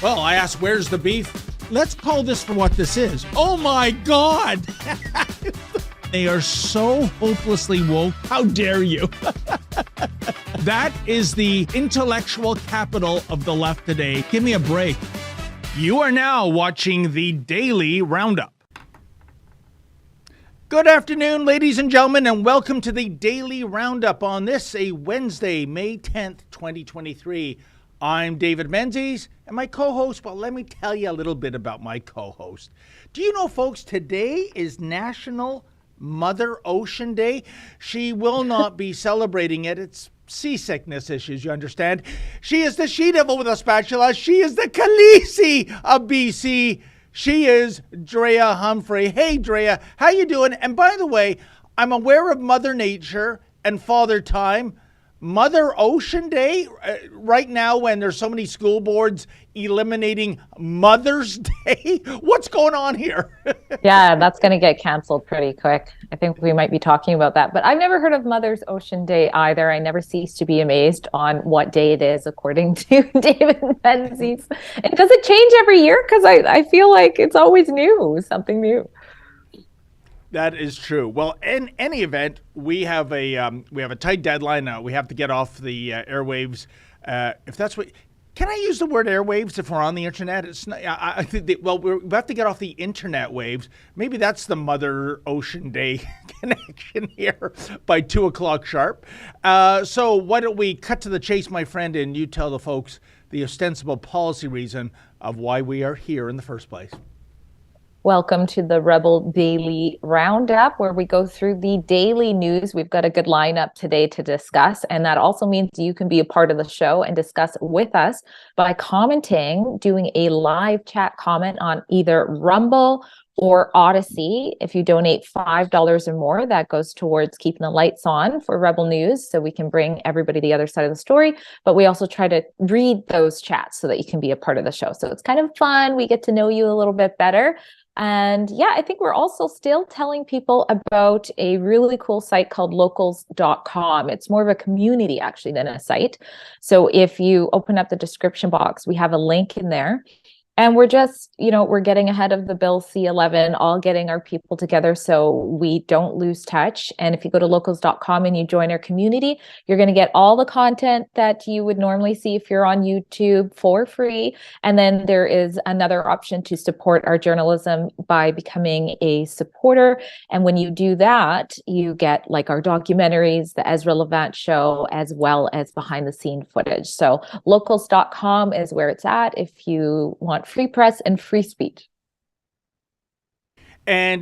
Well, I asked, where's the beef? Let's call this for what this is. Oh my God! They are so hopelessly woke. How dare you? That is the intellectual capital of the left today. Give me a break. You are now watching the Daily Roundup. Good afternoon, ladies and gentlemen, and welcome to the Daily Roundup on this, a Wednesday, May 10th, 2023. I'm David Menzies, and my co-host, well, let me tell you a little bit about my co-host. Do you know, folks, today is National Mother Ocean Day. She will not be celebrating it. It's seasickness issues, you understand. She is the she-devil with a spatula. She is the Khaleesi of BC. She is Drea Humphrey. Hey, Drea, how you doing? And by the way, I'm aware of Mother Nature and Father Time. Mother Ocean Day right now when there's so many school boards eliminating Mother's Day. What's going on here? Yeah, that's going to get canceled pretty quick. I think we might be talking about that. But I've never heard of Mother's Ocean Day either. I never cease to be amazed on what day it is, according to David Menzies. And does it change every year? Because I feel like it's always new, something new. That is true. Well, in any event, we have a tight deadline now. We have to get off the airwaves. If that's what, can I use the word airwaves if we're on the internet? It's not. I think we have to get off the internet waves. Maybe that's the Mother Ocean Day connection here by 2:00 sharp. So why don't we cut to the chase, my friend, and you tell the folks the ostensible policy reason of why we are here in the first place. Welcome to the Rebel Daily Roundup, where we go through the daily news. We've got a good lineup today to discuss, and that also means you can be a part of the show and discuss with us by commenting, doing a live chat comment on either Rumble or Odyssey. If you donate $5 or more, that goes towards keeping the lights on for Rebel News so we can bring everybody the other side of the story. But we also try to read those chats so that you can be a part of the show. So it's kind of fun. We get to know you a little bit better. And yeah, I think we're also still telling people about a really cool site called locals.com. It's more of a community actually than a site. So if you open up the description box, we have a link in there. And we're just, we're getting ahead of the Bill C-11, all getting our people together so we don't lose touch. And if you go to locals.com and you join our community, you're going to get all the content that you would normally see if you're on YouTube for free. And then there is another option to support our journalism by becoming a supporter. And when you do that, you get like our documentaries, the Ezra Levant show, as well as behind the scene footage. So locals.com is where it's at if you want free press and free speech. And,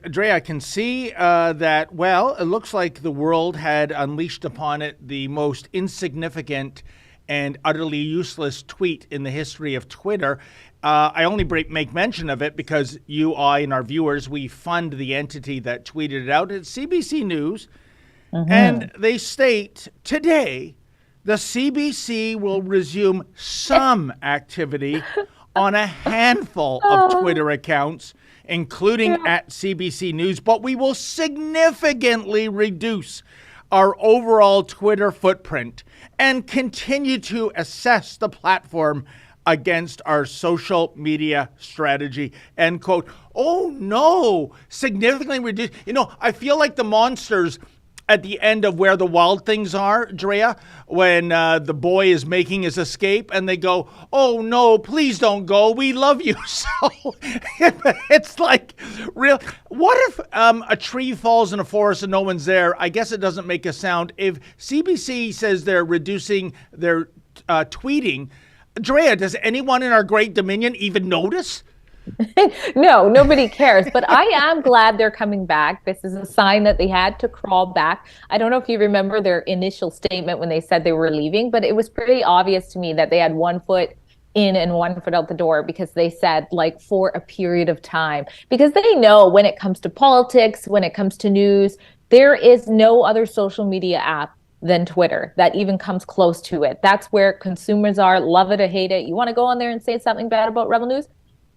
Dre, I can see that, well, it looks like the world had unleashed upon it the most insignificant and utterly useless tweet in the history of Twitter. I only make mention of it because you, I, and our viewers, we fund the entity that tweeted it out. It's CBC News. Mm-hmm. And they state today the CBC will resume some activity on a handful of Twitter accounts, including at CBC News, but we will significantly reduce our overall Twitter footprint and continue to assess the platform against our social media strategy, end quote. Oh no, significantly reduce. I feel like the monsters at the end of Where the Wild Things Are, Drea, when the boy is making his escape and they go, oh no, please don't go, we love you. So it's like, real. What if a tree falls in a forest and no one's there? I guess it doesn't make a sound. If CBC says they're reducing their tweeting, Drea, does anyone in our great dominion even notice? No, nobody cares. But I am glad they're coming back. This is a sign that they had to crawl back. I don't know if you remember their initial statement when they said they were leaving, but it was pretty obvious to me that they had one foot in and one foot out the door because they said like for a period of time, because they know when it comes to politics, when it comes to news, there is no other social media app than Twitter that even comes close to it. That's where consumers are, love it or hate it. You want to go on there and say something bad about Rebel News?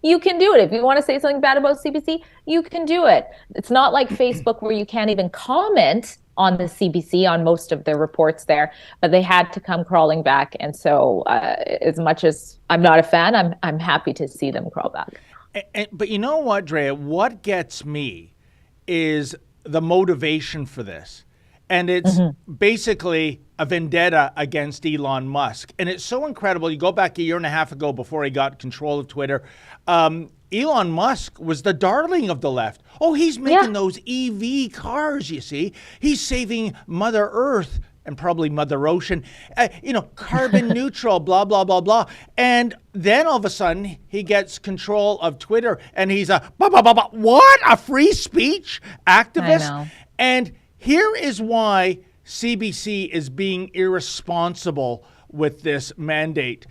you can do it. If you want to say something bad about CBC, you can do it. It's not like Facebook where you can't even comment on the CBC on most of their reports there, but they had to come crawling back. And so, as much as I'm not a fan, I'm happy to see them crawl back. But you know what, Drea? What gets me is the motivation for this. And it's basically a vendetta against Elon Musk. And it's so incredible. You go back a year and a half ago before he got control of Twitter. Elon Musk was the darling of the left. Oh, he's making those EV cars, you see. He's saving Mother Earth and probably Mother Ocean, carbon neutral, blah, blah, blah, blah. And then all of a sudden, he gets control of Twitter and he's what? A free speech activist? I know. And here is why CBC is being irresponsible with this mandate.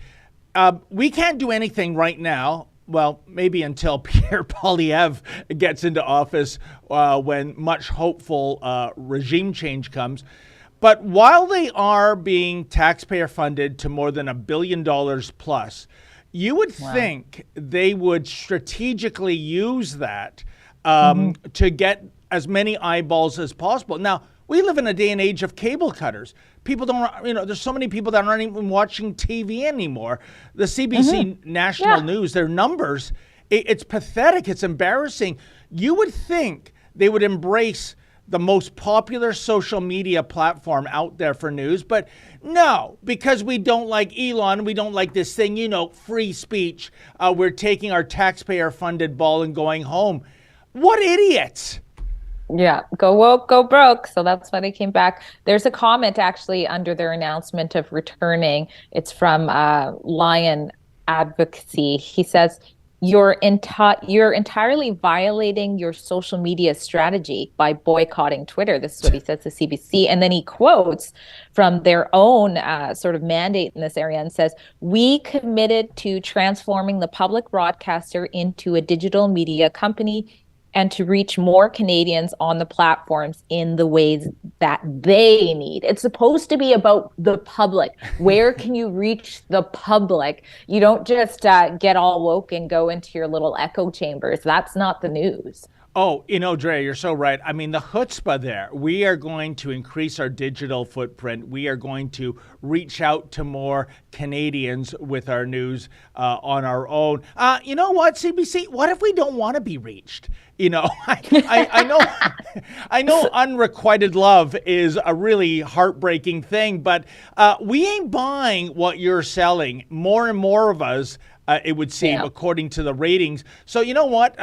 We can't do anything right now. Well, maybe until Pierre Poilievre gets into office when much hopeful regime change comes. But while they are being taxpayer funded to more than $1 billion plus, you would think they would strategically use that to get as many eyeballs as possible. Now, we live in a day and age of cable cutters. People don't, there's so many people that aren't even watching TV anymore. The CBC national news, their numbers, it's pathetic. It's embarrassing. You would think they would embrace the most popular social media platform out there for news, but no, because we don't like Elon, we don't like this thing, free speech. We're taking our taxpayer-funded ball and going home. What idiots! Yeah, go woke, go broke. So that's why they came back. There's a comment actually under their announcement of returning. It's from Lion Advocacy. He says, you're entirely violating your social media strategy by boycotting Twitter. This is what he says to CBC. And then he quotes from their own sort of mandate in this area and says, we committed to transforming the public broadcaster into a digital media company and to reach more Canadians on the platforms in the ways that they need. It's supposed to be about the public. Where can you reach the public? You don't just get all woke and go into your little echo chambers. That's not the news. Oh, Dre, you're so right. I mean, the chutzpah there. We are going to increase our digital footprint. We are going to reach out to more Canadians with our news on our own. You know what, CBC? What if we don't want to be reached? I know unrequited love is a really heartbreaking thing, but we ain't buying what you're selling. More and more of us, it would seem, according to the ratings. So you know what?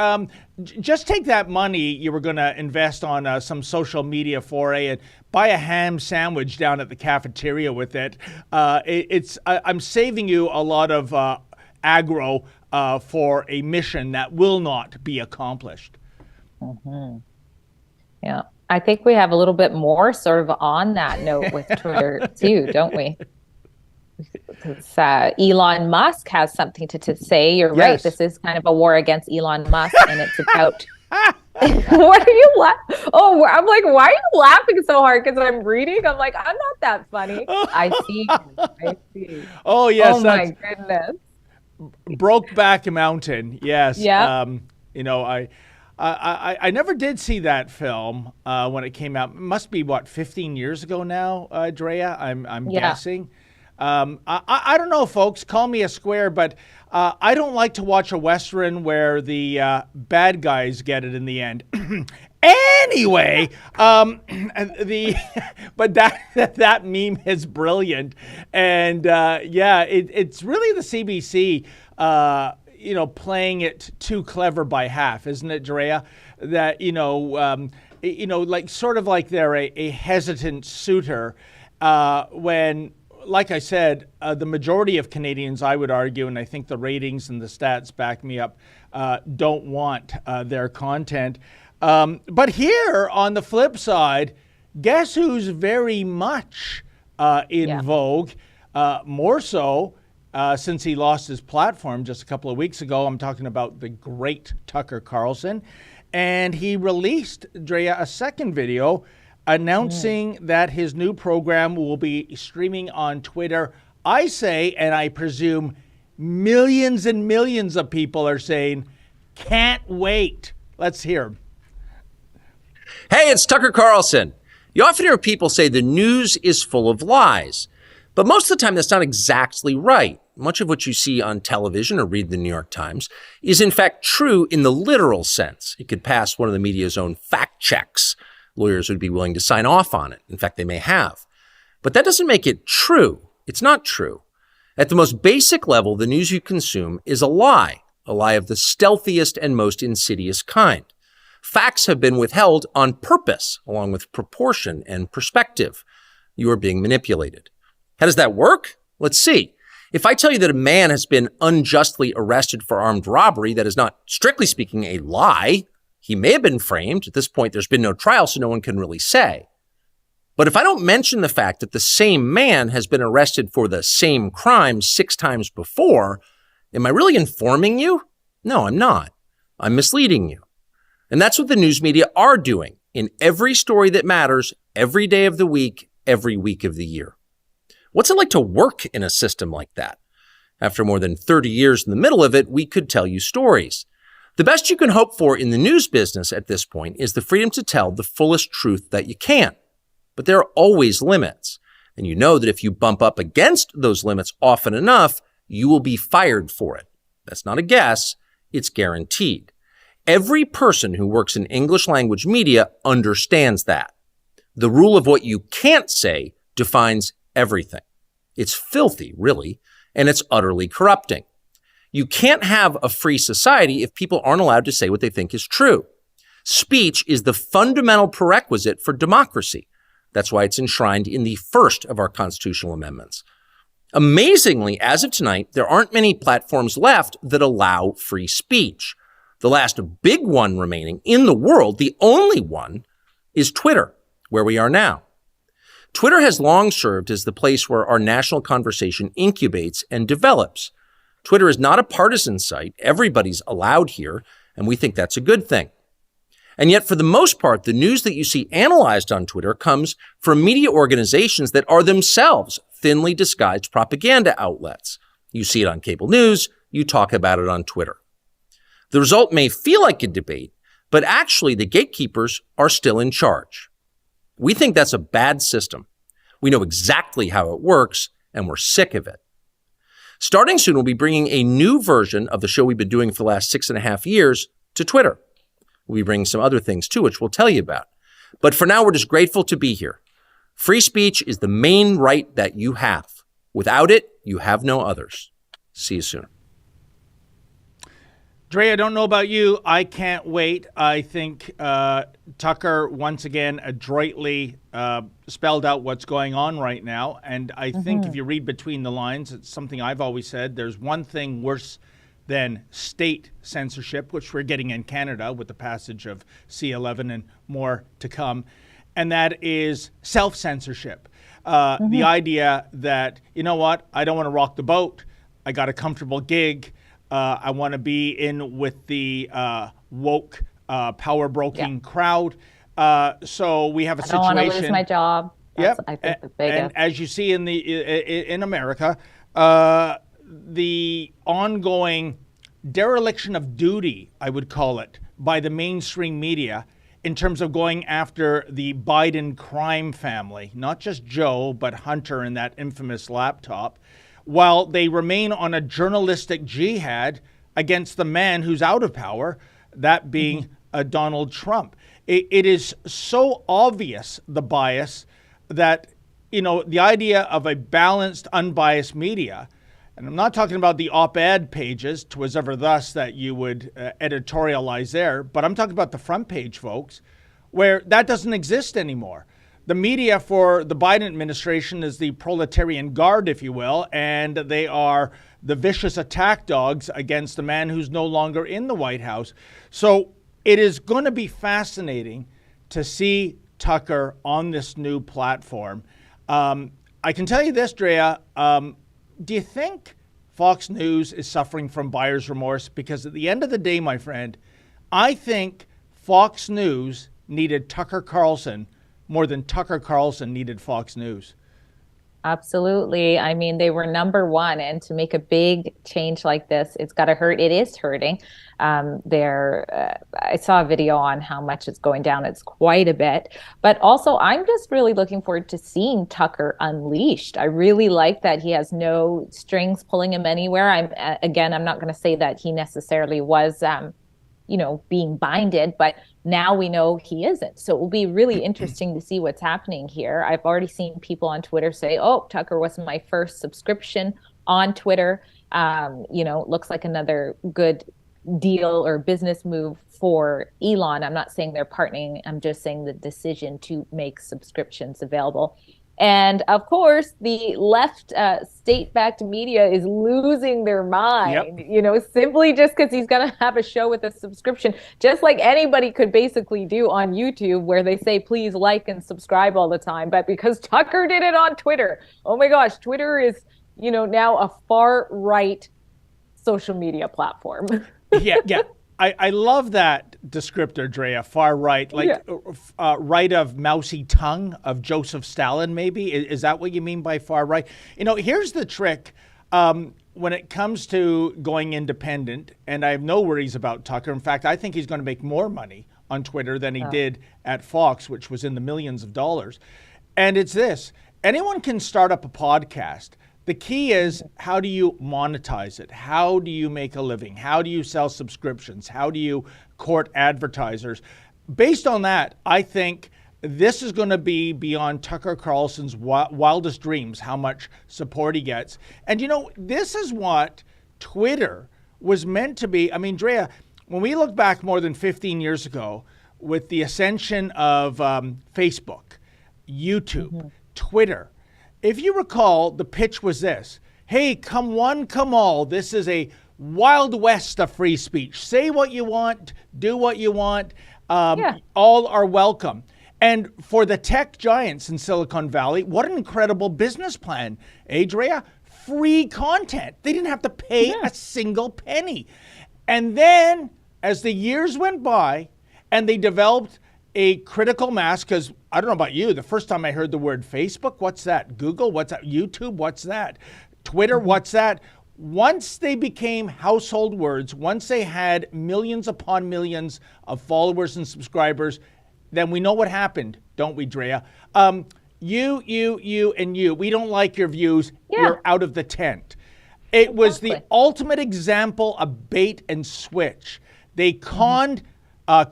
Just take that money you were going to invest on some social media foray and buy a ham sandwich down at the cafeteria with it. I'm saving you a lot of aggro for a mission that will not be accomplished. Yeah, I think we have a little bit more sort of on that note with Twitter too, don't we? Because Elon Musk has something to say. You're right. This is kind of a war against Elon Musk, and it's about. What are you laughing? Oh, I'm like, why are you laughing so hard? Because I'm reading. I'm like, I'm not that funny. I see. I see. Oh yes. Oh my goodness. Brokeback Mountain. Yes. Yeah. I never did see that film when it came out. It must be 15 years ago now, Drea. I'm guessing. I don't know, folks. Call me a square, but I don't like to watch a Western where the bad guys get it in the end. Anyway, but that meme is brilliant, and it's really the CBC. Playing it too clever by half, isn't it, Drea? That like sort of like they're a hesitant suitor when. Like I said, the majority of Canadians, I would argue, and I think the ratings and the stats back me up, don't want their content. But here, on the flip side, guess who's very much in vogue, more so since he lost his platform just a couple of weeks ago. I'm talking about the great Tucker Carlson. And he released, Drea, a second video announcing that his new program will be streaming on Twitter, I say, and I presume millions and millions of people are saying, can't wait. Let's hear 'em. Hey, it's Tucker Carlson. You often hear people say the news is full of lies, but most of the time that's not exactly right. Much of what you see on television or read the New York Times is in fact true in the literal sense. It could pass one of the media's own fact checks. Lawyers would be willing to sign off on it. In fact, they may have. But that doesn't make it true. It's not true. At the most basic level, the news you consume is a lie of the stealthiest and most insidious kind. Facts have been withheld on purpose, along with proportion and perspective. You are being manipulated. How does that work? Let's see. If I tell you that a man has been unjustly arrested for armed robbery, that is not, strictly speaking, a lie. He may have been framed. At this point, there's been no trial, so no one can really say. But if I don't mention the fact that the same man has been arrested for the same crime 6 times before, am I really informing you? No, I'm not. I'm misleading you. And that's what the news media are doing in every story that matters, every day of the week, every week of the year. What's it like to work in a system like that? After more than 30 years in the middle of it, we could tell you stories. The best you can hope for in the news business at this point is the freedom to tell the fullest truth that you can. But there are always limits. And you know that if you bump up against those limits often enough, you will be fired for it. That's not a guess. It's guaranteed. Every person who works in English language media understands that. The rule of what you can't say defines everything. It's filthy, really, and it's utterly corrupting. You can't have a free society if people aren't allowed to say what they think is true. Speech is the fundamental prerequisite for democracy. That's why it's enshrined in the first of our constitutional amendments. Amazingly, as of tonight, there aren't many platforms left that allow free speech. The last big one remaining in the world, the only one, is Twitter, where we are now. Twitter has long served as the place where our national conversation incubates and develops. Twitter is not a partisan site. Everybody's allowed here, and we think that's a good thing. And yet, for the most part, the news that you see analyzed on Twitter comes from media organizations that are themselves thinly disguised propaganda outlets. You see it on cable news, you talk about it on Twitter. The result may feel like a debate, but actually the gatekeepers are still in charge. We think that's a bad system. We know exactly how it works, and we're sick of it. Starting soon, we'll be bringing a new version of the show we've been doing for the last 6.5 years to Twitter. We'll be bringing some other things too, which we'll tell you about. But for now, we're just grateful to be here. Free speech is the main right that you have. Without it, you have no others. See you soon. Dre, I don't know about you. I can't wait. I think Tucker once again adroitly spelled out what's going on right now. And I think if you read between the lines, it's something I've always said. There's one thing worse than state censorship, which we're getting in Canada with the passage of C-11 and more to come. And that is self-censorship. The idea that, you know what, I don't want to rock the boat. I got a comfortable gig. I want to be in with the woke, power-broking crowd. So we have a situation. I don't want to lose my job. That's, I think, the biggest. And as you see in America, the ongoing dereliction of duty, I would call it, by the mainstream media in terms of going after the Biden crime family, not just Joe, but Hunter and that infamous laptop, while they remain on a journalistic jihad against the man who's out of power, that being Donald Trump. It is so obvious, the bias, that, you know, the idea of a balanced, unbiased media, and I'm not talking about the op-ed pages, 'twas ever thus that you would editorialize there, but I'm talking about the front page, folks, where that doesn't exist anymore. The media for the Biden administration is the proletarian guard, if you will, and they are the vicious attack dogs against the man who's no longer in the White House. So it is going to be fascinating to see Tucker on this new platform. I can tell you this, Drea, do you think Fox News is suffering from buyer's remorse? Because at the end of the day, my friend, I think Fox News needed Tucker Carlson more than Tucker Carlson needed Fox News. Absolutely. I mean, they were number one, and to make a big change like this, it's got to hurt. It is hurting. I saw a video on how much it's going down. It's quite a bit. But also, I'm just really looking forward to seeing Tucker unleashed. I really like that he has no strings pulling him anywhere. I'm not going to say that he necessarily was being binded, but now we know he isn't. So it will be really interesting to see what's happening here. I've already seen people on Twitter say, oh, Tucker was my first subscription on Twitter. Looks like another good deal or business move for Elon. I'm not saying they're partnering. I'm just saying the decision to make subscriptions available. And of course, the left state-backed media is losing their mind, simply just because he's going to have a show with a subscription, just like anybody could basically do on YouTube, where they say, please like and subscribe all the time. But because Tucker did it on Twitter, oh my gosh, Twitter is, now a far-right social media platform. Yeah. I love that descriptor, Drea, far right, right of mousy tongue of Joseph Stalin, maybe? Is that what you mean by far right? Here's the trick. When it comes to going independent, and I have no worries about Tucker. In fact, I think he's going to make more money on Twitter than he did at Fox, which was in the millions of dollars. And it's this. Anyone can start up a podcast. The key is, how do you monetize it? How do you make a living? How do you sell subscriptions? How do you court advertisers? Based on that, I think this is going to be beyond Tucker Carlson's wildest dreams, how much support he gets. And, this is what Twitter was meant to be. I mean, Drea, when we look back more than 15 years ago with the ascension of Facebook, YouTube, Twitter, if you recall, the pitch was this: hey, come one, come all. This is a wild west of free speech. Say what you want, do what you want. All are welcome. And for the tech giants in Silicon Valley, what an incredible business plan, Drea? Free content. They didn't have to pay a single penny. And then, as the years went by and they developed a critical mass, because I don't know about you, the first time I heard the word Facebook, what's that? Google, what's that? YouTube, what's that? Twitter, what's that? Once they became household words, once they had millions upon millions of followers and subscribers, then we know what happened, don't we, Drea? You, and you, we don't like your views. You're out of the tent. It was the ultimate example of bait and switch. They conned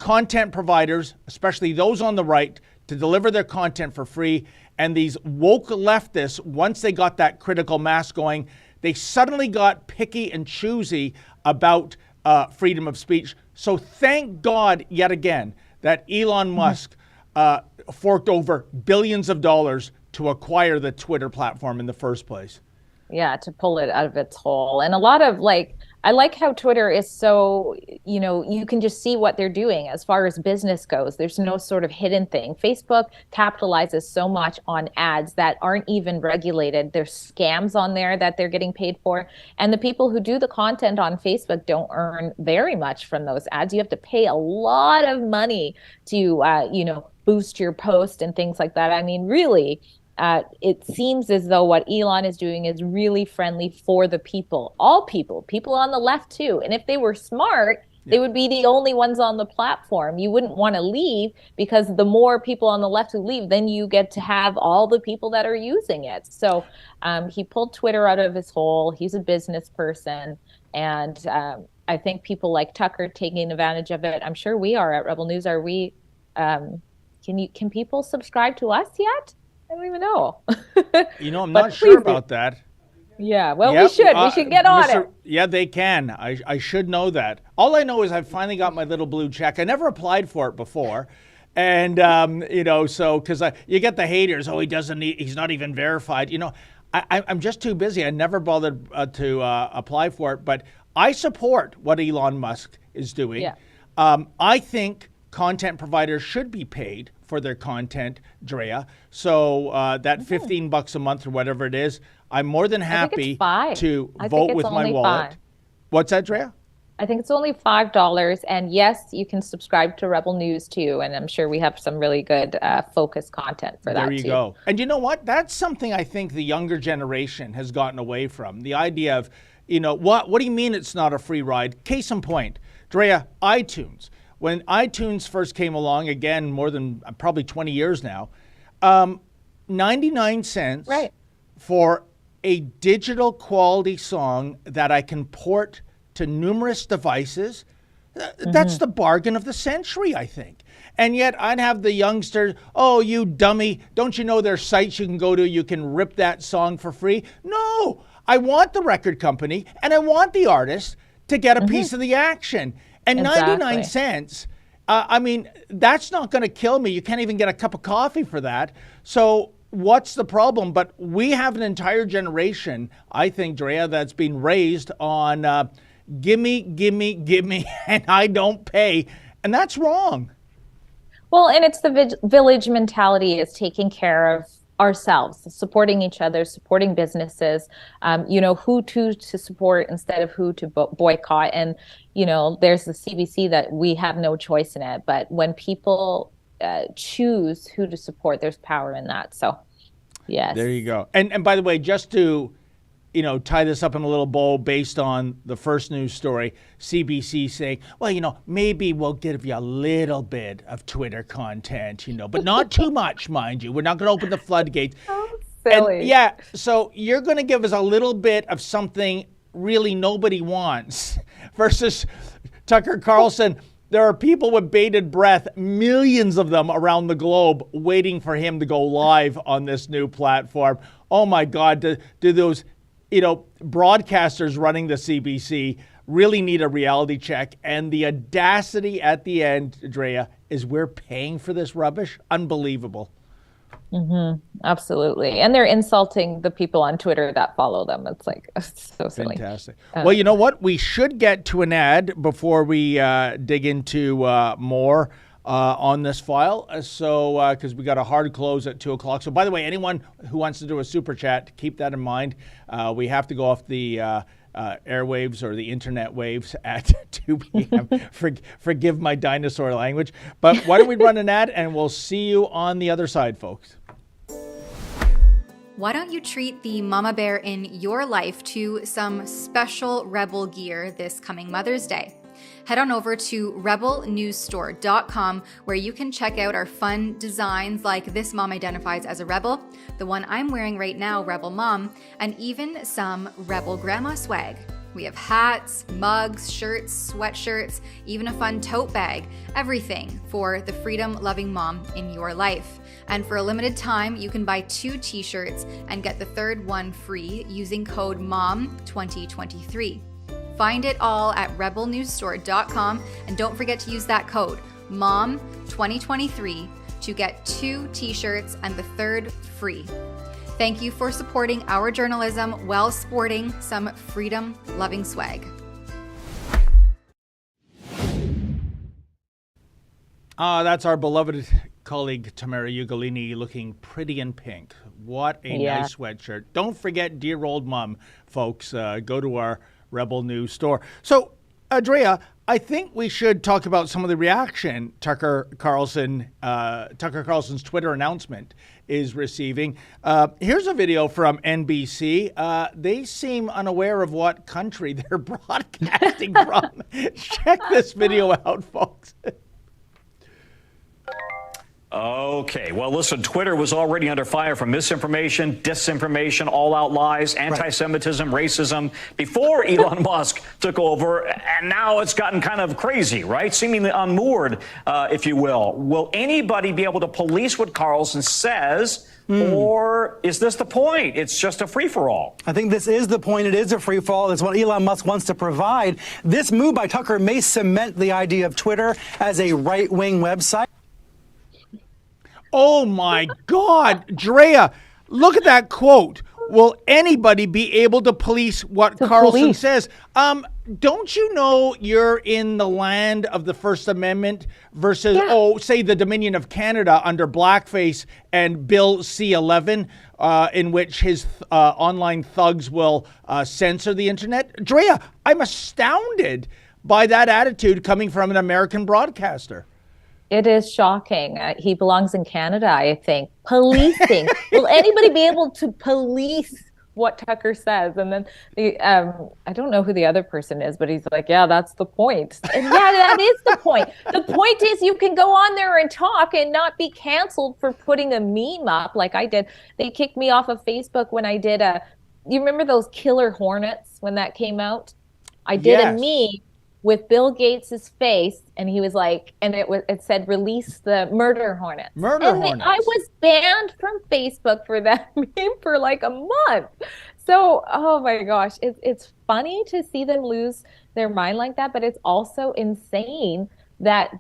content providers, especially those on the right, to deliver their content for free. And these woke leftists, once they got that critical mass going, they suddenly got picky and choosy about freedom of speech. So thank God, yet again, that Elon Musk forked over billions of dollars to acquire the Twitter platform in the first place. Yeah, to pull it out of its hole. And a lot of I like how Twitter is so, you can just see what they're doing as far as business goes. There's no sort of hidden thing. Facebook capitalizes so much on ads that aren't even regulated. There's scams on there that they're getting paid for. And the people who do the content on Facebook don't earn very much from those ads. You have to pay a lot of money to, boost your post and things like that. I mean, really, it seems as though what Elon is doing is really friendly for the people, all people on the left too. And if they were smart, they would be the only ones on the platform. You wouldn't want to leave, because the more people on the left who leave, then you get to have all the people that are using it. So he pulled Twitter out of his hole. He's a business person. And I think people like Tucker taking advantage of it. I'm sure we are at Rebel News. Are we? Can people subscribe to us yet? I don't even know. I'm not sure about that. Yeah, well, we should get on it. Yeah, they can. I should know that. All I know is I've finally got my little blue check. I never applied for it before. And, so because you get the haters, he's not even verified. I'm just too busy. I never bothered to apply for it. But I support what Elon Musk is doing. Yeah. I think content providers should be paid for their content, Drea. So that $15 a month or whatever it is, I'm more than happy to vote with my wallet. 5. What's that, Drea? I think it's only $5. And yes, you can subscribe to Rebel News too. And I'm sure we have some really good focused content for that too. There you go. And you know what? That's something I think the younger generation has gotten away from. The idea of, what do you mean it's not a free ride? Case in point, Drea, iTunes. When iTunes first came along, again, more than probably 20 years now, 99 cents for a digital quality song that I can port to numerous devices. That's the bargain of the century, I think. And yet I'd have the youngsters, oh, you dummy, don't you know there's sites you can go to, you can rip that song for free? No, I want the record company and I want the artist to get a piece of the action. And 99 cents, I mean, that's not going to kill me. You can't even get a cup of coffee for that. So what's the problem? But we have an entire generation, I think, Drea, that's been raised on gimme, and I don't pay. And that's wrong. Well, and it's the village mentality, is taking care of ourselves, supporting each other, supporting businesses, who to support instead of who to boycott. And, there's the CBC that we have no choice in it. But when people choose who to support, there's power in that. So, yes. There you go. And by the way, just to, tie this up in a little bow based on the first news story, CBC saying, well, maybe we'll give you a little bit of Twitter content, but not too much, mind you. We're not going to open the floodgates. Oh, silly. And so you're going to give us a little bit of something really nobody wants versus Tucker Carlson. There are people with bated breath, millions of them around the globe, waiting for him to go live on this new platform. Oh my God, do those broadcasters running the CBC really need a reality check? And the audacity at the end, Drea, is we're paying for this rubbish? Unbelievable. Absolutely. And they're insulting the people on Twitter that follow them. It's like, it's so silly. Fantastic. Well, you know what? We should get to an ad before we dig into more on this file. So, because we got a hard close at 2:00. So, by the way, anyone who wants to do a super chat, keep that in mind. We have to go off the airwaves or the internet waves at 2 p.m. Forgive my dinosaur language. But why don't we run an ad and we'll see you on the other side, folks. Why don't you treat the mama bear in your life to some special Rebel gear this coming Mother's Day? Head on over to rebelnewsstore.com, where you can check out our fun designs like this mom identifies as a rebel, the one I'm wearing right now, Rebel Mom, and even some Rebel Grandma swag. We have hats, mugs, shirts, sweatshirts, even a fun tote bag, everything for the freedom-loving mom in your life. And for a limited time, you can buy 2 t-shirts and get the third one free using code MOM2023. Find it all at rebelnewsstore.com, and don't forget to use that code MOM2023 to get 2 t-shirts and the third free. Thank you for supporting our journalism while sporting some freedom-loving swag. That's our beloved colleague Tamara Ugolini looking pretty in pink. What a nice sweatshirt. Don't forget dear old mom, folks. Go to our Rebel News store. So, Drea, I think we should talk about some of the reaction Tucker Carlson's Twitter announcement is receiving. Here's a video from NBC. They seem unaware of what country they're broadcasting from. Check this video out, folks. Okay, well, listen, Twitter was already under fire from misinformation, disinformation, all-out lies, anti-Semitism, racism before Elon Musk took over, and now it's gotten kind of crazy, right? Seemingly unmoored, if you will. Will anybody be able to police what Carlson says, or is this the point? It's just a free-for-all. I think this is the point. It is a free-for-all. It's what Elon Musk wants to provide. This move by Tucker may cement the idea of Twitter as a right-wing website. Oh my God, Drea, look at that quote. Will anybody be able to police what Carlson says? Don't you know you're in the land of the First Amendment versus, say the Dominion of Canada under blackface and Bill C-11, in which his online thugs will censor the internet? Drea, I'm astounded by that attitude coming from an American broadcaster. It is shocking. He belongs in Canada, I think. Policing. Will anybody be able to police what Tucker says? And then I don't know who the other person is, but he's like, yeah, that's the point. And yeah, that is the point. The point is you can go on there and talk and not be canceled for putting a meme up like I did. They kicked me off of Facebook when I did you remember those killer hornets when that came out? I did a meme with Bill Gates's face, and he was like, and it said, release the murder hornets. Hornets. I was banned from Facebook for that meme for like a month. So, oh my gosh, it's funny to see them lose their mind like that, but it's also insane that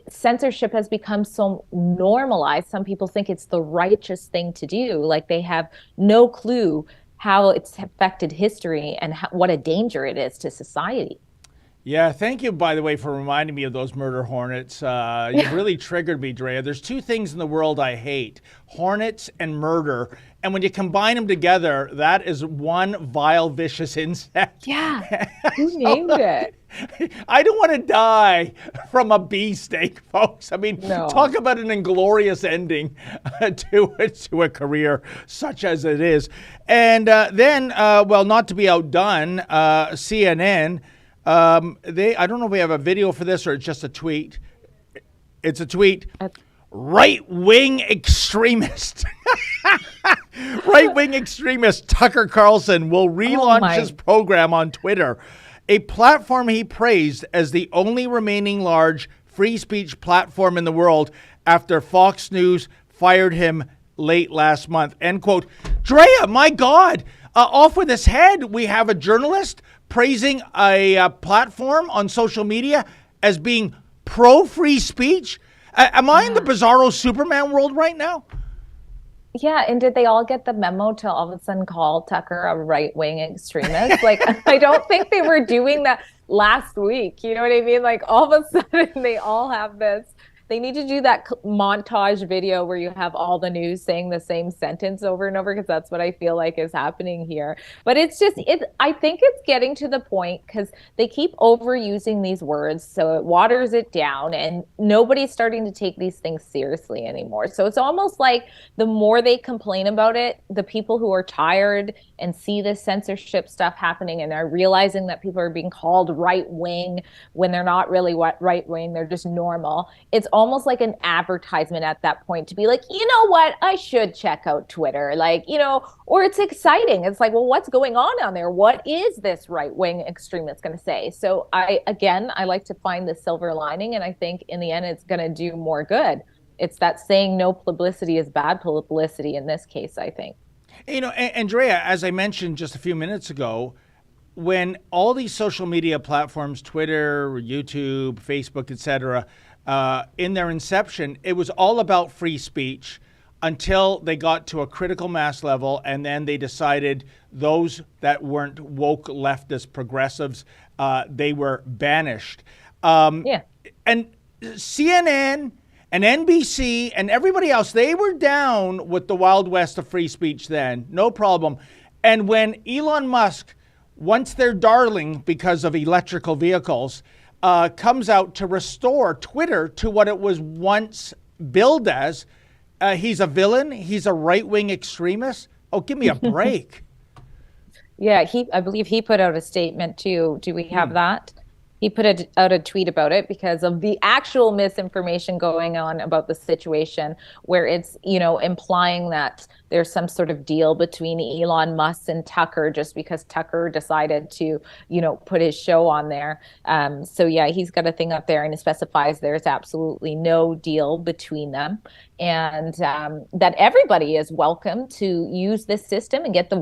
censorship has become so normalized. Some people think it's the righteous thing to do, like they have no clue how it's affected history and what a danger it is to society. Yeah, thank you, by the way, for reminding me of those murder hornets. You've really triggered me, Drea. There's two things in the world I hate, hornets and murder. And when you combine them together, that is one vile, vicious insect. Yeah, who named it? I don't want to die from a bee steak, folks. I mean, talk about an inglorious ending to a career such as it is. And then, well, not to be outdone, CNN... I don't know if we have a video for this or it's just a tweet. It's a tweet. Right-wing extremist. Right-wing extremist Tucker Carlson will relaunch his program on Twitter, a platform he praised as the only remaining large free speech platform in the world after Fox News fired him late last month. End quote. Drea, my God, off with his head. We have a journalist praising a platform on social media as being pro-free speech. Am I in the bizarro Superman world right now? Yeah, and did they all get the memo to all of a sudden call Tucker a right-wing extremist? Like, I don't think they were doing that last week. You know what I mean? Like, all of a sudden, they all have this. They need to do that montage video where you have all the news saying the same sentence over and over, because that's what I feel like is happening here. But it's just, I think it's getting to the point because they keep overusing these words, so it waters it down, and nobody's starting to take these things seriously anymore. So it's almost like the more they complain about it, the people who are tired and see this censorship stuff happening and are realizing that people are being called right-wing when they're not really right-wing, they're just normal. It's almost like an advertisement at that point to be like, you know what, I should check out Twitter, like, you know, or it's exciting. It's like, well, what's going on there? What is this right-wing extremist going to say? So I like to find the silver lining, and I think in the end it's going to do more good. It's that saying no publicity is bad publicity in this case, I think. You know, Andrea, as I mentioned just a few minutes ago, when all these social media platforms, Twitter, YouTube, Facebook, etc., in their inception, it was all about free speech until they got to a critical mass level, and then they decided those that weren't woke leftist progressives, they were banished. And CNN and NBC and everybody else, they were down with the Wild West of free speech then, no problem. And when Elon Musk, once their darling because of electrical vehicles, comes out to restore Twitter to what it was once billed as, he's a villain, he's a right-wing extremist. Oh, give me a break. Yeah, I believe he put out a statement too. Do we have that? He put out a tweet about it because of the actual misinformation going on about the situation, where it's, you know, implying that there's some sort of deal between Elon Musk and Tucker just because Tucker decided to, you know, put his show on there. So yeah, he's got a thing up there and it specifies there's absolutely no deal between them, and that everybody is welcome to use this system and get the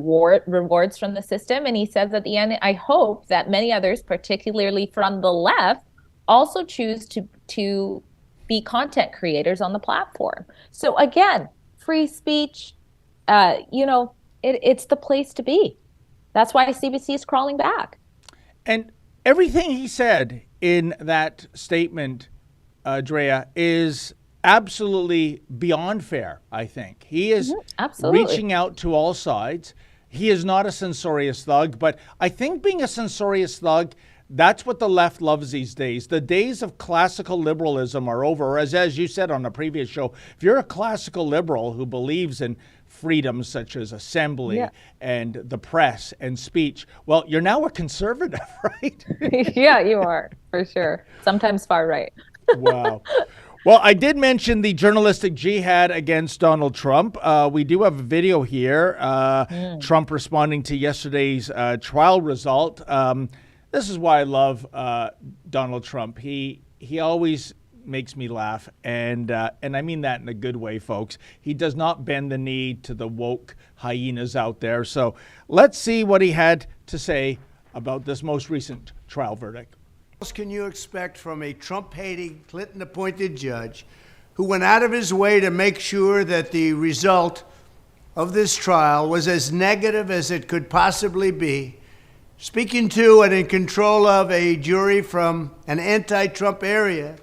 rewards from the system. And he says at the end, I hope that many others, particularly from the left, also choose to be content creators on the platform. So again, free speech, you know, it's the place to be. That's why CBC is crawling back. And everything he said in that statement, Drea, is absolutely beyond fair, I think. He is reaching out to all sides. He is not a censorious thug, but I think being a censorious thug That's what the left loves these days. The days of classical liberalism are over. Or as you said on a previous show, if you're a classical liberal who believes in freedoms such as assembly and the press and speech, well, you're now a conservative, right? Yeah, you are, for sure. Sometimes far right. Wow. Well, I did mention the journalistic jihad against Donald Trump. We do have a video here. Trump responding to yesterday's trial result. This is why I love Donald Trump. He always makes me laugh, and I mean that in a good way, folks. He does not bend the knee to the woke hyenas out there. So let's see what he had to say about this most recent trial verdict. What else can you expect from a Trump-hating, Clinton-appointed judge who went out of his way to make sure that the result of this trial was as negative as it could possibly be, speaking to and in control of a jury from an anti-Trump area,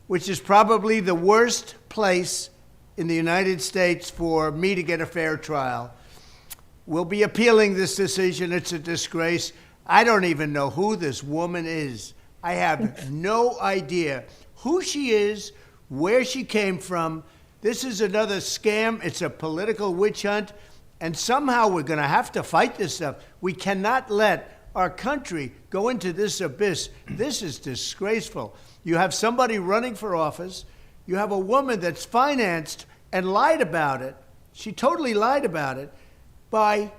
which is probably the worst place in the United States for me to get a fair trial? We'll be appealing this decision. It's a disgrace. I don't even know who this woman is. I have no idea who she is, where she came from. This is another scam. It's a political witch hunt. And somehow we're going to have to fight this stuff. We cannot let our country go into this abyss. This is disgraceful. You have somebody running for office. You have a woman that's financed and lied about it. She totally lied about it by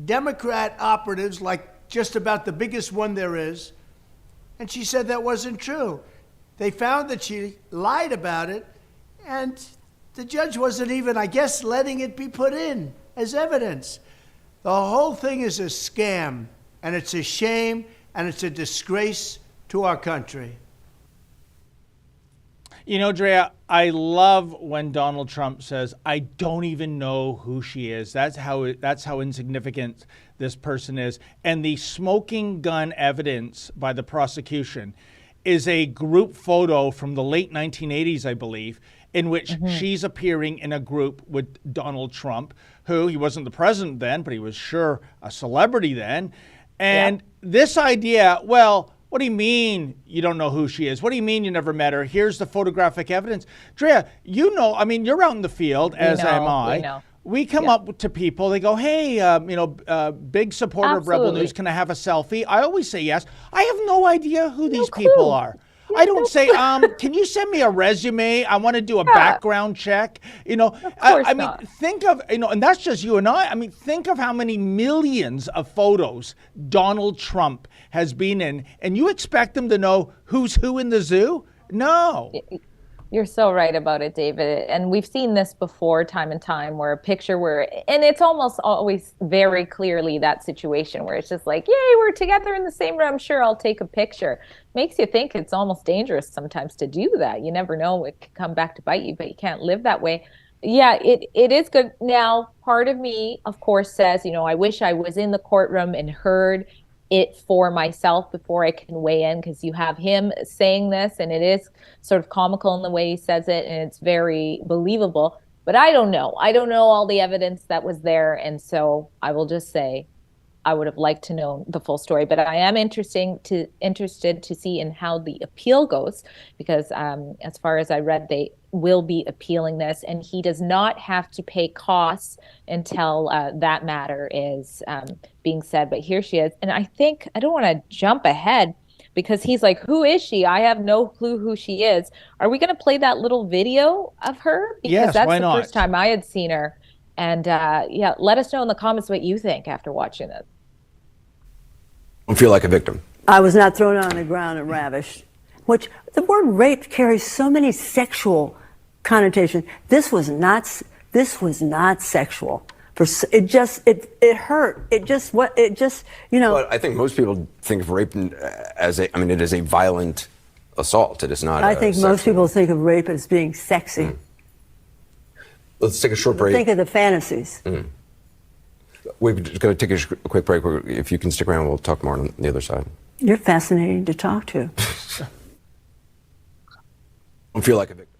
Democrat operatives, like just about the biggest one there is. And she said that wasn't true. They found that she lied about it, and the judge wasn't even, I guess, letting it be put in as evidence. The whole thing is a scam, and it's a shame, and it's a disgrace to our country. You know, Drea, I love when Donald Trump says, I don't even know who she is. That's how insignificant this person is. And the smoking gun evidence by the prosecution is a group photo from the late 1980s, I believe, in which she's appearing in a group with Donald Trump, who, he wasn't the president then, but he was sure a celebrity then. And this idea, well, what do you mean you don't know who she is? What do you mean you never met her? Here's the photographic evidence. Drea, you know, I mean, you're out in the field, as am I. We come up to people, they go, hey, big supporter of Rebel News, can I have a selfie? I always say yes. I have no idea who these people are. I don't say, can you send me a resume? I want to do a background check. You know, I mean, think of, you know, and that's just you and I mean, think of how many millions of photos Donald Trump has been in, and you expect them to know who's who in the zoo? No. You're so right about it, David. And we've seen this before, time and time, where a picture and it's almost always very clearly that situation where it's just like, yay, we're together in the same room. Sure, I'll take a picture. Makes you think it's almost dangerous sometimes to do that. You never know, it could come back to bite you, but you can't live that way. Yeah, it is good. Now, part of me, of course, says, you know, I wish I was in the courtroom and heard it for myself before I can weigh in, because you have him saying this and it is sort of comical in the way he says it and it's very believable. But I don't know. I don't know all the evidence that was there. And so I will just say I would have liked to know the full story. But I am interested to see in how the appeal goes, because as far as I read, they will be appealing this, and he does not have to pay costs until that matter is being said. But here she is. And I think, I don't want to jump ahead, because he's like, who is she? I have no clue who she is. Are we going to play that little video of her? Because yes, that's why the not? First time I had seen her. And yeah, let us know in the comments what you think after watching it. Don't feel like a victim. I was not thrown on the ground and ravished. Which the word rape carries so many sexual connotations. This was not sexual. It hurt. It just you know. But I think most people think of rape as it is a violent assault. It is not. I think most people think of rape as being sexy. Let's take a short break. Think of the fantasies. We're just going to take a quick break. If you can stick around, we'll talk more on the other side. You're fascinating to talk to. Don't feel like a victim.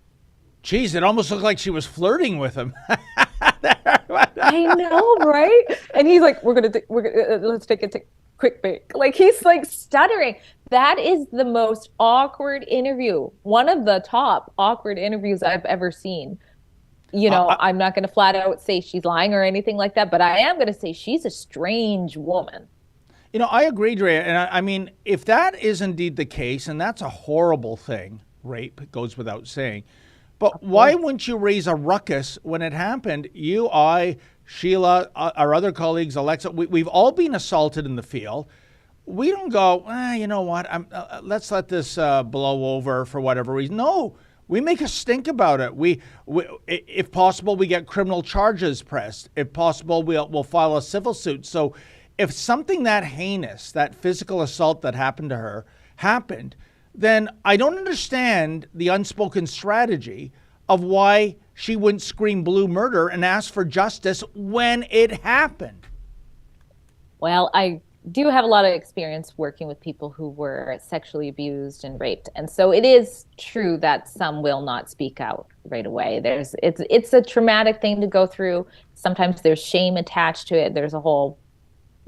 Geez, it almost looked like she was flirting with him. I know, right? And he's like, let's take a quick break. Like, he's like stuttering. That is the most awkward interview. One of the top awkward interviews I've ever seen. You know, I'm not going to flat out say she's lying or anything like that, but I am going to say she's a strange woman. You know, I agree, Drea. And I mean, if that is indeed the case, and that's a horrible thing, rape goes without saying, but why wouldn't you raise a ruckus when it happened? You, I, Sheila, our other colleagues, Alexa, we've all been assaulted in the field. We don't go, you know what, let's let this blow over for whatever reason. No, we make a stink about it. We if possible, we get criminal charges pressed. If possible, we'll file a civil suit. So if something that heinous, that physical assault that happened to her happened, then I don't understand the unspoken strategy of why she wouldn't scream blue murder and ask for justice when it happened. Well, I do have a lot of experience working with people who were sexually abused and raped. And so it is true that some will not speak out right away. It's a traumatic thing to go through. Sometimes there's shame attached to it. There's a whole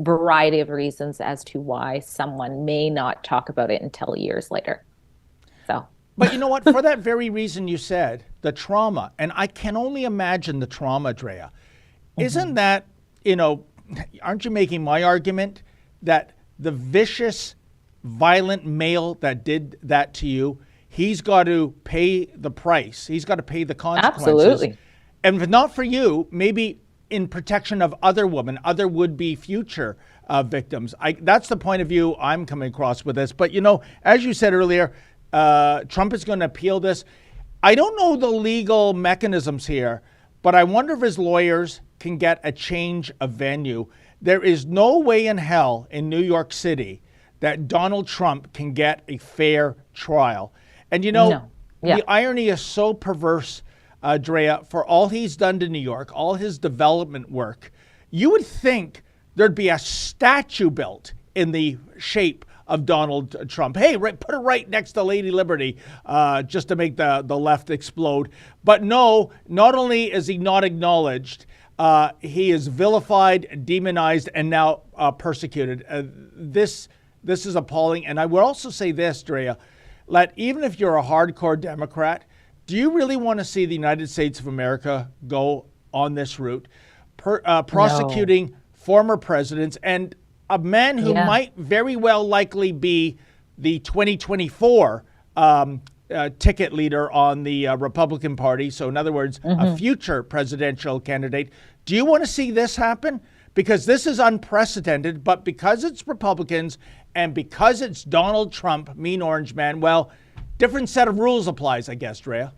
variety of reasons as to why someone may not talk about it until years later. So, but you know what? For that very reason you said, the trauma, and I can only imagine the trauma, Drea. Isn't that, you know, aren't you making my argument that the vicious, violent male that did that to you, he's got to pay the price. He's got to pay the consequences. Absolutely. And if not for you, maybe in protection of other women, other would-be future victims. That's the point of view I'm coming across with this. But, you know, as you said earlier, Trump is going to appeal this. I don't know the legal mechanisms here, but I wonder if his lawyers can get a change of venue. There is no way in hell in New York City that Donald Trump can get a fair trial. And, you know, the irony is so perverse, Drea, for all he's done to New York, all his development work. You would think there'd be a statue built in the shape of Donald Trump. Hey, put it right next to Lady Liberty, just to make the left explode. But no, not only is he not acknowledged, he is vilified, demonized, and now persecuted. This is appalling. And I would also say this, Drea, that even if you're a hardcore Democrat, do you really want to see the United States of America go on this route, prosecuting former presidents and a man who might very well likely be the 2024 ticket leader on the Republican Party? So in other words, a future presidential candidate. Do you want to see this happen? Because this is unprecedented, but because it's Republicans and because it's Donald Trump, mean orange man, well, different set of rules applies, I guess, Drea.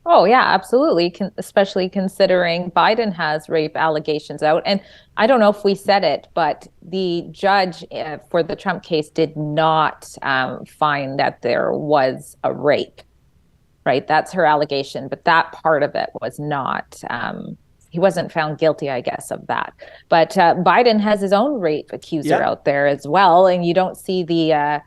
Oh, yeah, absolutely. Especially considering Biden has rape allegations out. And I don't know if we said it, but the judge for the Trump case did not find that there was a rape, right? That's her allegation. But that part of it was not. He wasn't found guilty, I guess, of that. But Biden has his own rape accuser out there as well. And you don't see the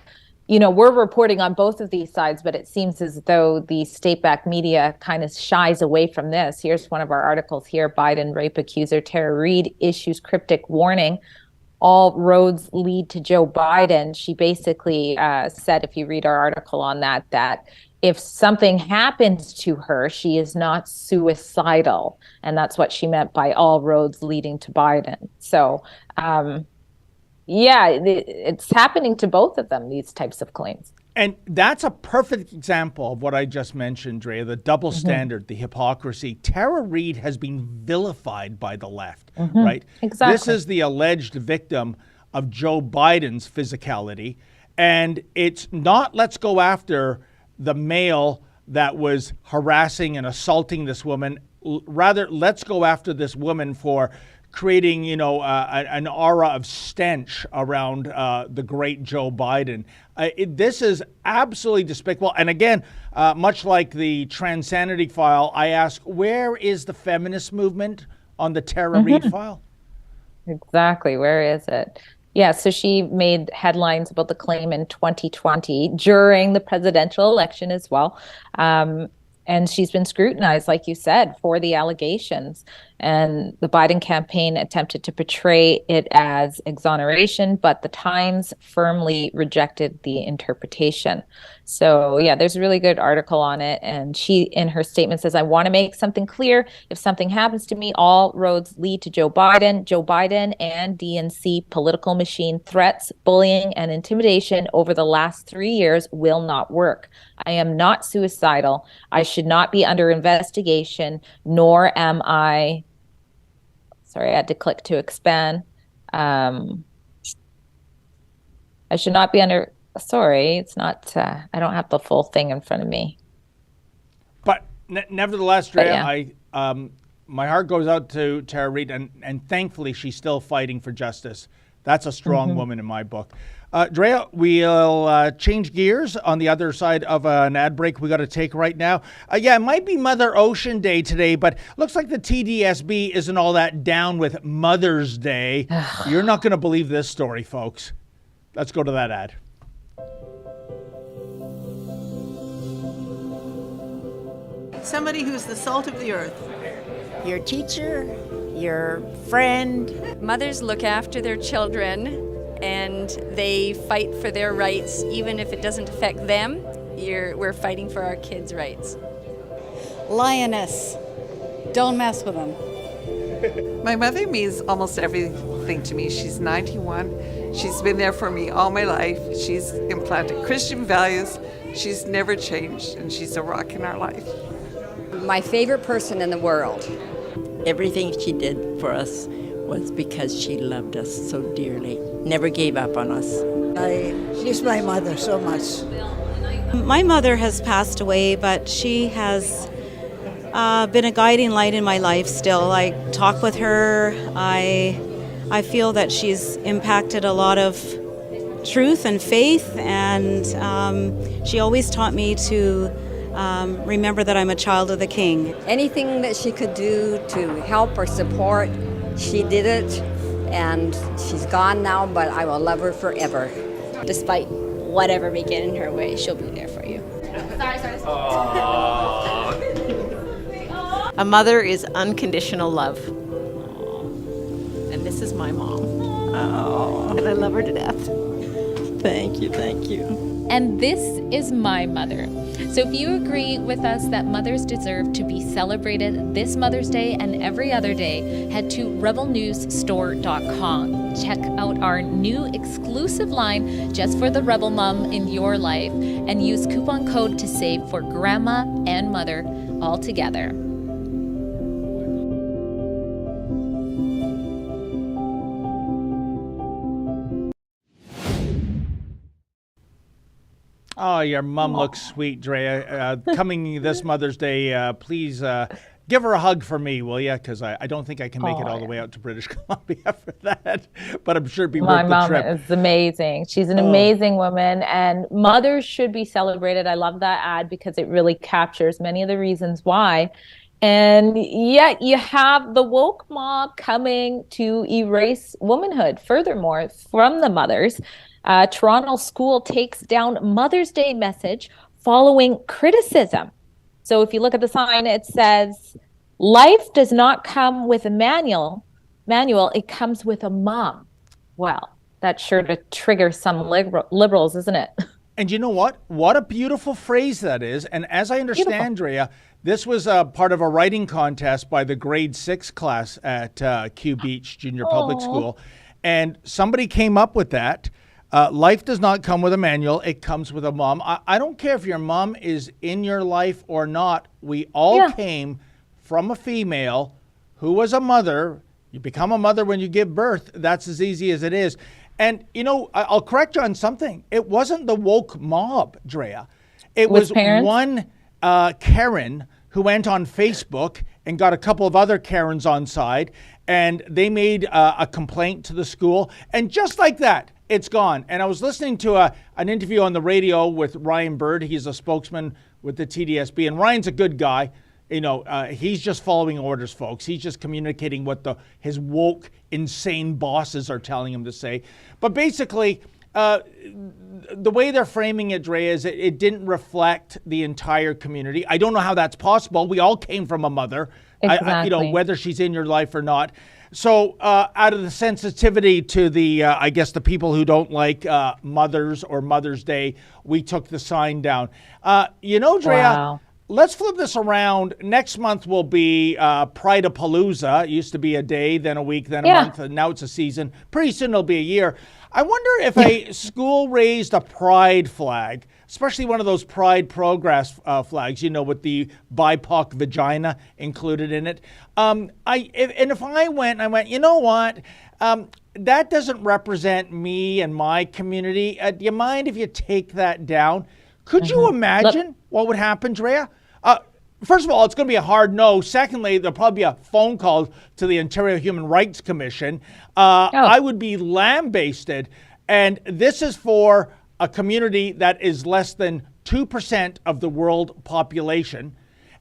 you know, we're reporting on both of these sides, but it seems as though the state-backed media kind of shies away from this. Here's one of our articles here. Biden rape accuser Tara Reade issues cryptic warning. All roads lead to Joe Biden. She basically said, if you read our article on that, that if something happens to her, she is not suicidal. And that's what she meant by all roads leading to Biden. So, yeah, it's happening to both of them, these types of claims. And that's a perfect example of what I just mentioned, Drea, the double standard, the hypocrisy. Tara Reade has been vilified by the left, right? Exactly. This is the alleged victim of Joe Biden's physicality. And it's not let's go after the male that was harassing and assaulting this woman. Rather, let's go after this woman for creating, you know, an aura of stench around the great Joe Biden. This is absolutely despicable. And again, much like the Transanity file, I ask, where is the feminist movement on the Tara Reade file? Exactly. Where is it? Yeah, so she made headlines about the claim in 2020 during the presidential election as well. And she's been scrutinized, like you said, for the allegations. And the Biden campaign attempted to portray it as exoneration, but the Times firmly rejected the interpretation. So yeah, there's a really good article on it. And she, in her statement, says, I want to make something clear. If something happens to me, all roads lead to Joe Biden. Joe Biden and DNC political machine threats, bullying, and intimidation over the last 3 years will not work. I am not suicidal. I should not be under investigation, nor am I. Sorry, I had to click to expand. I should not be under. Sorry, it's not. I don't have the full thing in front of me. But nevertheless, Drea, yeah. My heart goes out to Tara Reid, and thankfully she's still fighting for justice. That's a strong woman in my book. Drea, we'll change gears on the other side of an ad break we got to take right now. Yeah, it might be Mother Ocean Day today, but looks like the TDSB isn't all that down with Mother's Day. You're not going to believe this story, folks. Let's go to that ad. Somebody who's the salt of the earth. Your teacher, your friend. Mothers look after their children and they fight for their rights, even if it doesn't affect them. We're fighting for our kids' rights. Lioness, don't mess with them. My mother means almost everything to me. She's 91. She's been there for me all my life. She's implanted Christian values. She's never changed, and she's a rock in our life. My favorite person in the world. Everything she did for us was because she loved us so dearly. Never gave up on us. She's my mother so much. My mother has passed away, but she has been a guiding light in my life still. I talk with her. I feel that she's impacted a lot of truth and faith, and she always taught me to remember that I'm a child of the King. Anything that she could do to help or support, she did it, and she's gone now, but I will love her forever. Despite whatever may get in her way, she'll be there for you. Sorry. A mother is unconditional love. And this is my mom. And I love her to death. Thank you. And this is my mother. So if you agree with us that mothers deserve to be celebrated this Mother's Day and every other day, head to rebelnewsstore.com. Check out our new exclusive line just for the rebel mom in your life and use coupon code to save for grandma and mother all together. Oh, your mom looks sweet, Drea. Coming this Mother's Day, please give her a hug for me, will you? Because I don't think I can make it all the way out to British Columbia for that. But I'm sure it'd be worth the trip. My mom is amazing. She's an amazing woman, and mothers should be celebrated. I love that ad because it really captures many of the reasons why. And yet you have the woke mob coming to erase womanhood, furthermore, from the mothers. Toronto school takes down Mother's Day message following criticism. So if you look at the sign, it says, life does not come with a manual, it comes with a mom. Well, that's sure to trigger some liberals, isn't it? And you know what? What a beautiful phrase that is. And as I understand, Drea, this was part of a writing contest by the grade 6 class at Q Beach Junior Public School. And somebody came up with that. Life does not come with a manual. It comes with a mom. I don't care if your mom is in your life or not. We all came from a female who was a mother. You become a mother when you give birth. That's as easy as it is. And, you know, I'll correct you on something. It wasn't the woke mob, Drea. It was one Karen who went on Facebook and got a couple of other Karens on side, and they made a complaint to the school. And just like that, it's gone. And I was listening to an interview on the radio with Ryan Bird. He's a spokesman with the TDSB, and Ryan's a good guy. You know, he's just following orders, folks. He's just communicating what his woke, insane bosses are telling him to say. But basically, the way they're framing it, Dre, is it didn't reflect the entire community. I don't know how that's possible. We all came from a mother, Exactly. whether she's in your life or not. So out of the sensitivity to the, I guess, the people who don't like mothers or Mother's Day, we took the sign down. Drea, Wow. let's flip this around. Next month will be Pride-a-Palooza. It used to be a day, then a week, then a month, and now it's a season. Pretty soon it'll be a year. I wonder if a school raised a pride flag, especially one of those Pride Progress flags, with the BIPOC vagina included in it. If I went, you know what? That doesn't represent me and my community. Do you mind if you take that down? Could you imagine what would happen, Drea? First of all, it's going to be a hard no. Secondly, there'll probably be a phone call to the Ontario Human Rights Commission. I would be lambasted. And this is for a community that is less than 2% of the world population.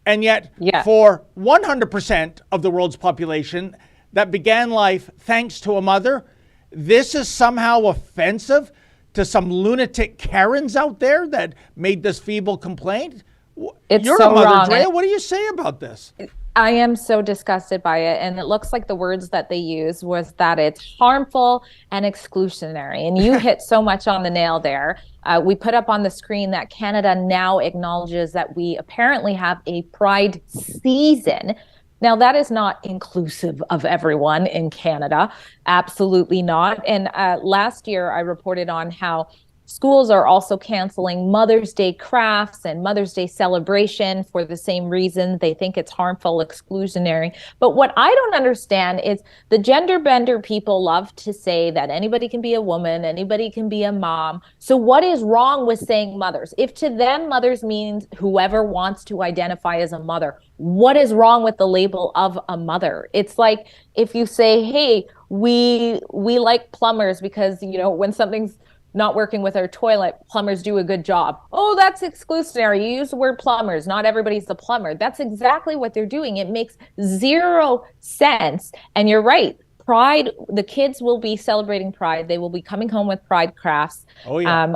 And yet, for 100% of the world's population that began life thanks to a mother, this is somehow offensive to some lunatic Karens out there that made this feeble complaint. You're so a mother, wrong. Drea. What do you say about this? I am so disgusted by it. And it looks like the words that they used was that it's harmful and exclusionary. And you hit so much on the nail there. We put up on the screen that Canada now acknowledges that we apparently have a Pride season. Now, that is not inclusive of everyone in Canada. Absolutely not. And last year, I reported on how schools are also canceling Mother's Day crafts and Mother's Day celebration for the same reason. They think it's harmful, exclusionary. But what I don't understand is the gender bender people love to say that anybody can be a woman, anybody can be a mom. So what is wrong with saying mothers? If to them mothers means whoever wants to identify as a mother, what is wrong with the label of a mother? It's like if you say, hey, we like plumbers because, when something's not working with our toilet, plumbers do a good job. Oh, that's exclusionary. You use the word plumbers. Not everybody's a plumber. That's exactly what they're doing. It makes zero sense. And you're right. Pride, the kids will be celebrating Pride. They will be coming home with Pride crafts. Oh, yeah.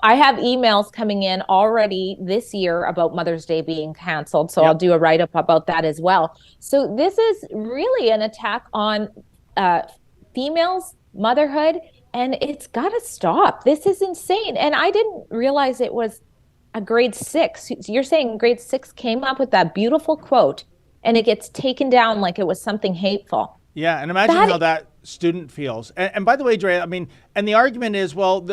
I have emails coming in already this year about Mother's Day being canceled. So I'll do a write-up about that as well. So this is really an attack on females, motherhood, and it's got to stop. This is insane. And I didn't realize it was a grade 6. You're saying grade 6 came up with that beautiful quote and it gets taken down like it was something hateful. Yeah, and imagine how that student feels. And by the way, Dre, and the argument is, well,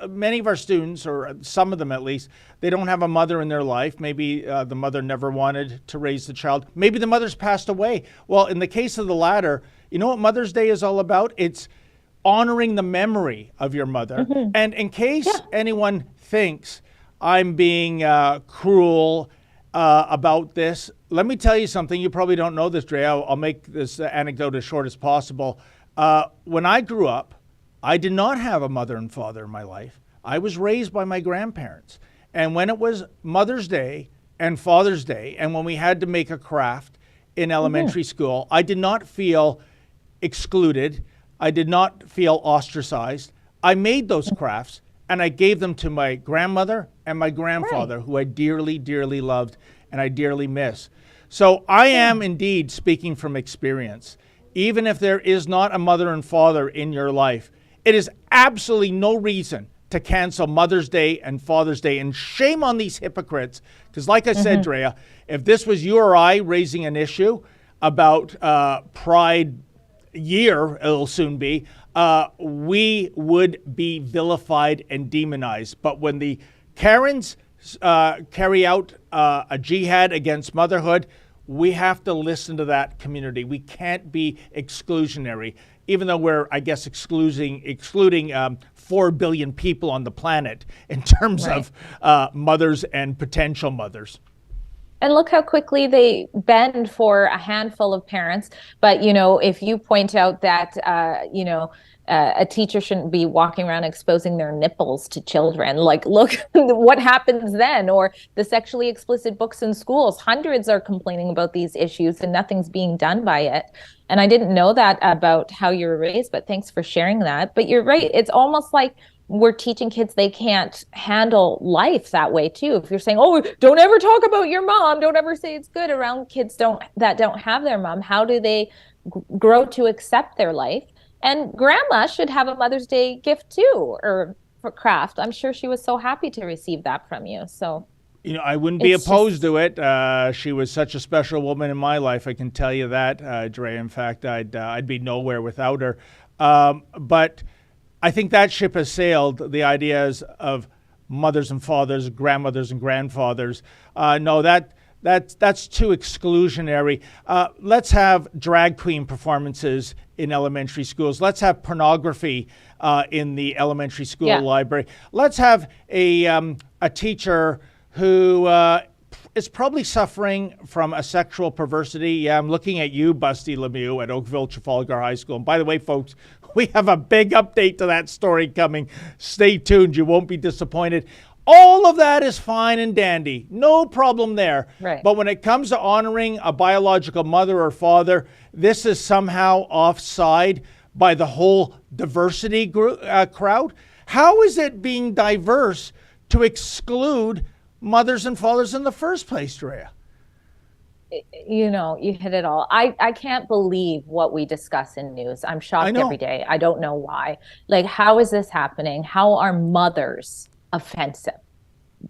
many of our students, or some of them at least, they don't have a mother in their life. Maybe the mother never wanted to raise the child. Maybe the mother's passed away. Well, in the case of the latter, you know what Mother's Day is all about? It's honoring the memory of your mother. And in case anyone thinks I'm being cruel about this, let me tell you something. You probably don't know this, Dre. I'll make this anecdote as short as possible. When I grew up, I did not have a mother and father in my life. I was raised by my grandparents. And when it was Mother's Day and Father's Day, and when we had to make a craft in elementary school, I did not feel excluded. I did not feel ostracized. I made those crafts and I gave them to my grandmother and my grandfather, who I dearly, dearly loved and I dearly miss. So I am indeed speaking from experience. Even if there is not a mother and father in your life, it is absolutely no reason to cancel Mother's Day and Father's Day. And shame on these hypocrites. Because like I said, Drea, if this was you or I raising an issue about Pride year, it'll soon be, we would be vilified and demonized. But when the Karens carry out a jihad against motherhood, we have to listen to that community. We can't be exclusionary, even though we're, I guess, excluding 4 billion people on the planet in terms of mothers and potential mothers. And look how quickly they bend for a handful of parents. But, if you point out that, a teacher shouldn't be walking around exposing their nipples to children, like, look what happens then. Or the sexually explicit books in schools. Hundreds are complaining about these issues and nothing's being done by it. And I didn't know that about how you were raised, but thanks for sharing that. But you're right. It's almost like we're teaching kids they can't handle life that way too. If you're saying, oh, don't ever talk about your mom, don't ever say it's good around kids that don't have their mom, how do they grow to accept their life? And grandma should have a Mother's Day gift too, or for craft. I'm sure she was so happy to receive that from you. So, I wouldn't be opposed to it. She was such a special woman in my life. I can tell you that, Dre. In fact, I'd be nowhere without her. But I think that ship has sailed. The ideas of mothers and fathers, grandmothers and grandfathers. No, that's too exclusionary. Let's have drag queen performances in elementary schools. Let's have pornography in the elementary school library. Let's have a teacher who is probably suffering from a sexual perversity. Yeah, I'm looking at you, Busty Lemieux at Oakville Trafalgar High School. And by the way, folks, we have a big update to that story coming. Stay tuned. You won't be disappointed. All of that is fine and dandy. No problem there. Right. But when it comes to honoring a biological mother or father, this is somehow offside by the whole diversity crowd. How is it being diverse to exclude mothers and fathers in the first place, Drea? You hit it all. I can't believe what we discuss in news. I'm shocked every day. I don't know why. Like, how is this happening? How are mothers offensive?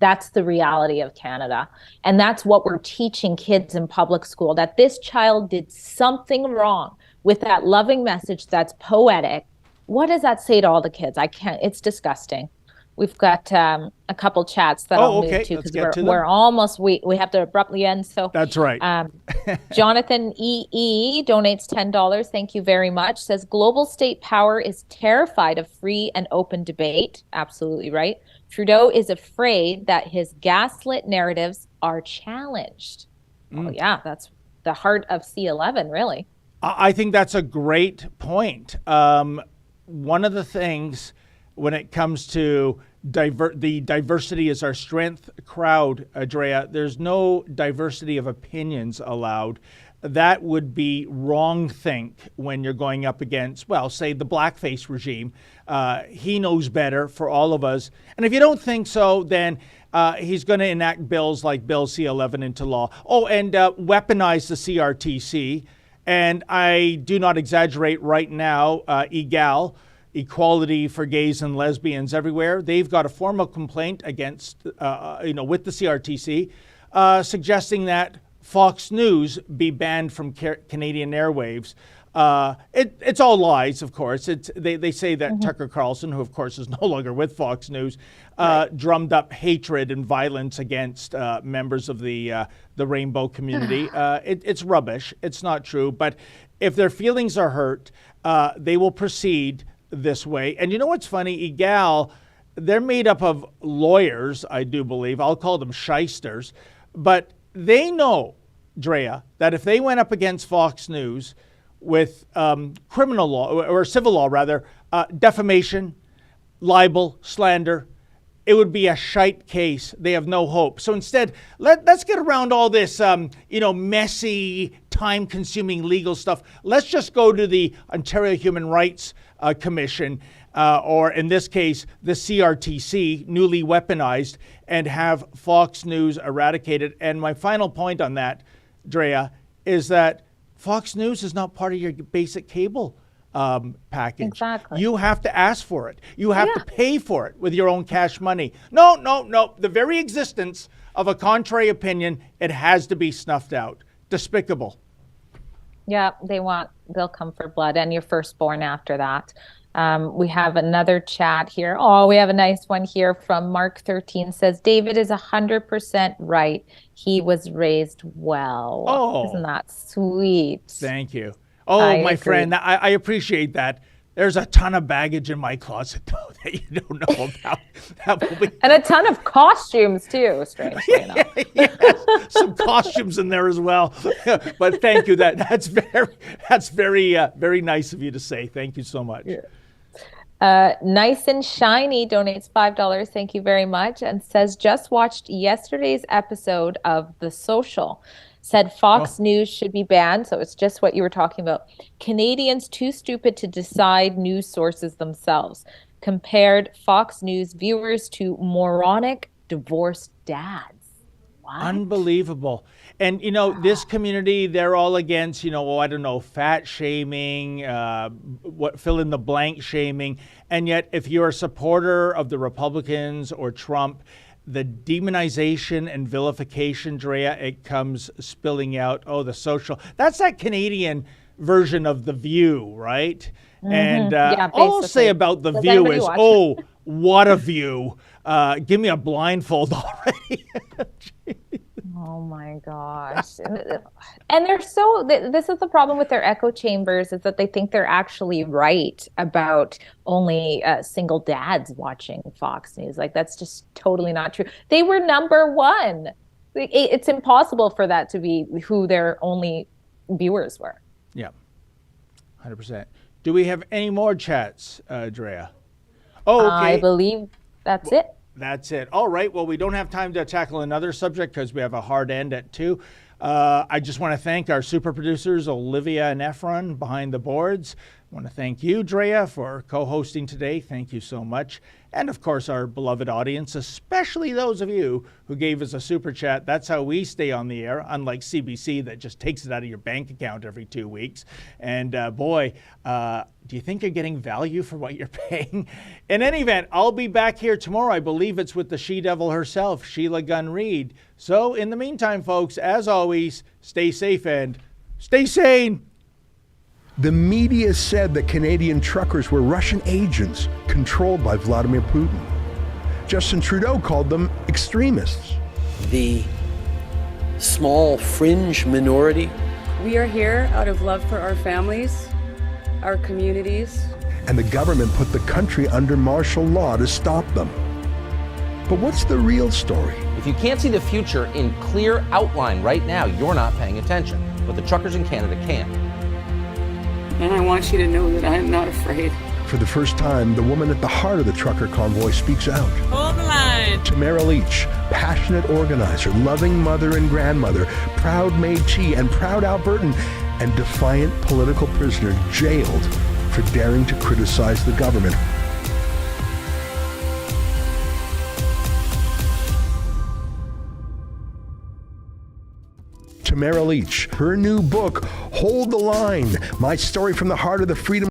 That's the reality of Canada. And that's what we're teaching kids in public school, that this child did something wrong with that loving message that's poetic. What does that say to all the kids? It's disgusting. We've got a couple chats that I'll move to because we're almost, we have to abruptly end. So that's right. Jonathan E donates $10. Thank you very much. Says global state power is terrified of free and open debate. Absolutely right. Trudeau is afraid that his gaslit narratives are challenged. Oh yeah, that's the heart of C11, really. I think that's a great point. One of the things when it comes to the diversity is our strength crowd, Drea, there's no diversity of opinions allowed. That would be wrong think when you're going up against, well, say the blackface regime. He knows better for all of us. And if you don't think so, then he's going to enact bills like Bill C-11 into law. Oh, and weaponize the CRTC. And I do not exaggerate right now, equality for gays and lesbians everywhere. They've got a formal complaint against, with the CRTC, suggesting that Fox News be banned from Canadian airwaves. It's all lies, of course. They say that Tucker Carlson, who of course is no longer with Fox News, drummed up hatred and violence against members of the rainbow community. It's rubbish. It's not true. But if their feelings are hurt, they will proceed this way. And you know what's funny? EGAL, they're made up of lawyers, I do believe. I'll call them shysters. But they know, Drea, that if they went up against Fox News with criminal law, or civil law rather, defamation, libel, slander, it would be a shite case. They have no hope. So instead, let's get around all this, messy, time-consuming legal stuff. Let's just go to the Ontario Human Rights Commission, or in this case, the CRTC, newly weaponized, and have Fox News eradicated. And my final point on that, Drea, is that Fox News is not part of your basic cable package. Exactly. You have to ask for it. You have to pay for it with your own cash money. No. The very existence of a contrary opinion, it has to be snuffed out. Despicable. Yeah, they'll come for blood and your firstborn after that. We have another chat here. Oh, we have a nice one here from Mark 13 says, David is 100% right. He was raised well. Oh. Isn't that sweet? Thank you. Oh, my friend, I appreciate that. There's a ton of baggage in my closet, though, that you don't know about. And a ton of costumes, too, strangely enough. Yes, some costumes in there as well. But thank you. That's very nice of you to say. Thank you so much. Yeah. Nice and Shiny donates $5. Thank you very much. And says, just watched yesterday's episode of The Social. Said Fox News should be banned. So it's just what you were talking about. Canadians too stupid to decide news sources themselves. compared Fox News viewers to moronic divorced dads. What? Unbelievable. And, this community, they're all against, I don't know, fat shaming, fill in the blank shaming. And yet, if you're a supporter of the Republicans or Trump, the demonization and vilification, Drea, it comes spilling out. Oh, the social. That's that Canadian version of The View, right? Mm-hmm. And yeah, all I'll say about The View is, watch? What a view. Give me a blindfold already. Oh my gosh. And they're this is the problem with their echo chambers, is that they think they're actually right about only single dads watching Fox News. Like, that's just totally not true. They were number one. It's impossible for that to be who their only viewers were. Yeah, 100%. Do we have any more chats, Drea? Oh, okay. I believe that's it. That's it. All right. Well, we don't have time to tackle another subject because we have a hard end at 2. I just want to thank our super producers, Olivia and Efron, behind the boards. I want to thank you, Drea, for co-hosting today. Thank you so much. And, of course, our beloved audience, especially those of you who gave us a super chat. That's how we stay on the air, unlike CBC that just takes it out of your bank account every 2 weeks. And, do you think you're getting value for what you're paying? In any event, I'll be back here tomorrow. I believe it's with the she-devil herself, Sheila Gunn Reid. So, in the meantime, folks, as always, stay safe and stay sane. The media said that Canadian truckers were Russian agents controlled by Vladimir Putin. Justin Trudeau called them extremists. The small fringe minority. We are here out of love for our families, our communities. And the government put the country under martial law to stop them. But what's the real story? If you can't see the future in clear outline right now, you're not paying attention. But the truckers in Canada can. And I want you to know that I'm not afraid. For the first time, the woman at the heart of the trucker convoy speaks out. Hold the line. Tamara Leach, passionate organizer, loving mother and grandmother, proud Métis and proud Albertan, and defiant political prisoner jailed for daring to criticize the government. Tamara Leach, her new book, Hold the Line, My Story from the Heart of the Freedom